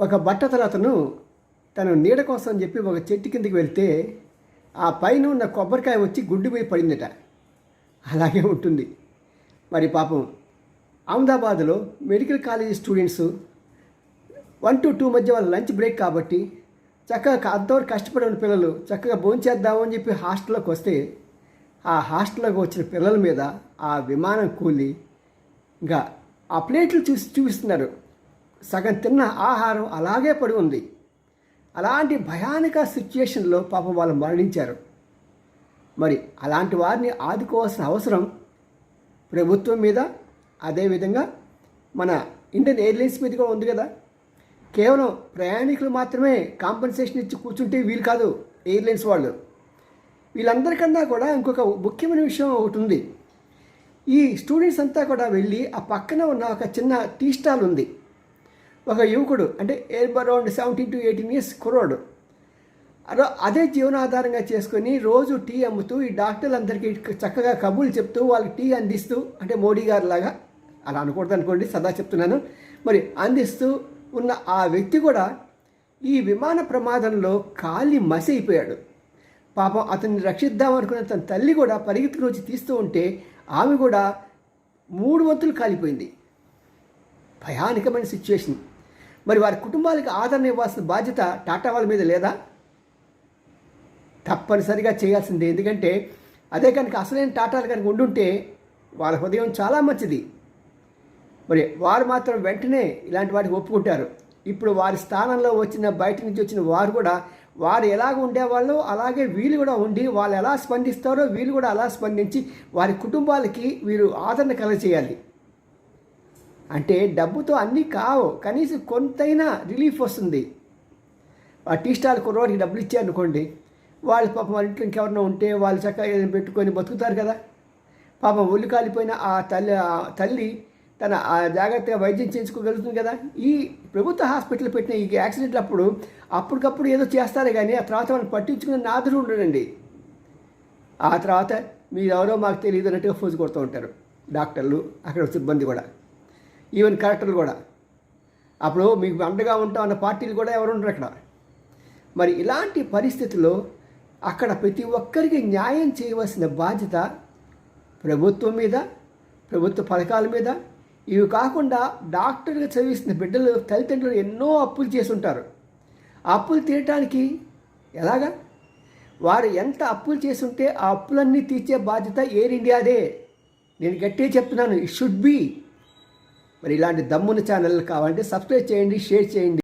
ఒక బట్టతల అతను తను నీడ కోసం అని చెప్పి ఒక చెట్టు కిందకి వెళ్తే ఆ పైన ఉన్న కొబ్బరికాయ వచ్చి గుడ్డు మీద పడిందట. అలాగే ఉంటుంది. మరి పాపం అహ్మదాబాద్లో మెడికల్ కాలేజీ స్టూడెంట్స్ 1 to 2 మధ్య వాళ్ళ లంచ్ బ్రేక్ కాబట్టి చక్కగా అంతవరకు కష్టపడి ఉన్న పిల్లలు చక్కగా భోంచేద్దామని చెప్పి హాస్టల్లోకి వస్తే ఆ హాస్టల్లోకి వచ్చిన పిల్లల మీద ఆ విమానం కూలి ఇంకా ఆ ప్లేట్లు చూపిస్తున్నారు. సగం తిన్న ఆహారం అలాగే పడి ఉంది. అలాంటి భయానక సిచ్యుయేషన్లో పాపం వాళ్ళు మరణించారు. మరి అలాంటి వారిని ఆదుకోవాల్సిన అవసరం ప్రభుత్వం మీద, అదేవిధంగా మన ఇండియన్ ఎయిర్లైన్స్ మీద కూడా ఉంది కదా. కేవలం ప్రయాణికులు మాత్రమే కాంపెన్సేషన్ ఇచ్చి కూర్చుంటే వీలు కాదు ఎయిర్లైన్స్ వాళ్ళు. వీళ్ళందరికన్నా కూడా ఇంకొక ముఖ్యమైన విషయం ఒకటి ఉంది. ఈ స్టూడెంట్స్ అంతా కూడా వెళ్ళి ఆ పక్కన ఉన్న ఒక చిన్న టీ స్టాల్ ఉంది. ఒక యువకుడు అంటే అరౌండ్ 17 to 18 years కుర్రోడు అదే జీవనాధారంగా చేసుకొని రోజు టీ అమ్ముతూ ఈ డాక్టర్లందరికీ చక్కగా కబుర్లు చెప్తూ వాళ్ళకి టీ అందిస్తూ, అంటే మోడీ గారు లాగా అలా అనకూడదు అనుకోండి, సదా చెప్తున్నాను, మరి అందిస్తూ ఉన్న ఆ వ్యక్తి కూడా ఈ విమాన ప్రమాదంలో కాలి మసి అయిపోయాడు. పాపం అతన్ని రక్షిద్దాం అనుకున్న తన తల్లి కూడా పరిగెత్తుకుని వచ్చి తీస్తూ ఉంటే ఆమె కూడా 3 వంతులు కాలిపోయింది. భయానకమైన సిచ్యువేషన్. మరి వారి కుటుంబాలకు ఆదరణ ఇవ్వాల్సిన బాధ్యత టాటా వాళ్ళ మీద లేదా? తప్పనిసరిగా చేయాల్సిందే. ఎందుకంటే అదే కనుక అసలైన టాటాలు కనుక ఉండుంటే వాళ్ళ హృదయం చాలా మంచిది. మరి వారు మాత్రం వెంటనే ఇలాంటి వాటికి ఒప్పుకుంటారు. ఇప్పుడు వారి స్థానంలో వచ్చిన బయట నుంచి వచ్చిన వారు కూడా వారు ఎలాగ ఉండేవాళ్ళో అలాగే వీళ్ళు కూడా ఉండి వాళ్ళు ఎలా స్పందిస్తారో వీళ్ళు కూడా అలా స్పందించి వారి కుటుంబాలకి వీరు ఆదరణ కలగచేయాలి. అంటే డబ్బుతో అన్నీ కావు, కనీసం కొంతైనా రిలీఫ్ వస్తుంది. ఆ టీ స్టాల్ కుర్రోడికి డబ్బులు ఇచ్చారనుకోండి, వాళ్ళు పాపం వాళ్ళ ఇంట్లో ఇంకెవరైనా ఉంటే వాళ్ళు చక్కగా ఏదైనా పెట్టుకొని బతుకుతారు కదా. పాపం ఒళ్ళు కాలిపోయిన ఆ తల్లి తన జాగ్రత్తగా వైద్యం చేయించుకోగలుగుతుంది కదా. ఈ ప్రభుత్వ హాస్పిటల్ పెట్టిన ఈ యాక్సిడెంట్లు అప్పటికప్పుడు ఏదో చేస్తారే కానీ ఆ తర్వాత వాళ్ళని పట్టించుకునే నాదులు ఉండడండి. ఆ తర్వాత మీరెవరో మాకు తెలియదు అన్నట్టుగా ఫోజు కొడుతూ ఉంటారు డాక్టర్లు, అక్కడ సిబ్బంది కూడా, ఈవెన్ కలెక్టర్లు కూడా. అప్పుడు మీకు అండగా ఉంటాం అన్న పార్టీలు కూడా ఎవరు ఉండరు అక్కడ. మరి ఇలాంటి పరిస్థితుల్లో అక్కడ ప్రతి ఒక్కరికి న్యాయం చేయవలసిన బాధ్యత ప్రభుత్వం మీద, ప్రభుత్వ పథకాల మీద. ఇవి కాకుండా డాక్టర్గా చదివిస్తున్న బిడ్డలు తల్లిదండ్రులు ఎన్నో అప్పులు చేసి ఉంటారు. ఆ అప్పులు తీయటానికి ఎలాగా? వారు ఎంత అప్పులు చేసి ఉంటే ఆ అప్పులన్నీ తీర్చే బాధ్యత ఎయిర్ ఇండియాదే. నేను గట్టిగా చెప్తున్నాను, ఇట్ షుడ్ బీ. మరి ఇలాంటి దమ్మున్న ఛానల్ కావాలంటే సబ్స్క్రైబ్ చేయండి, షేర్ చేయండి.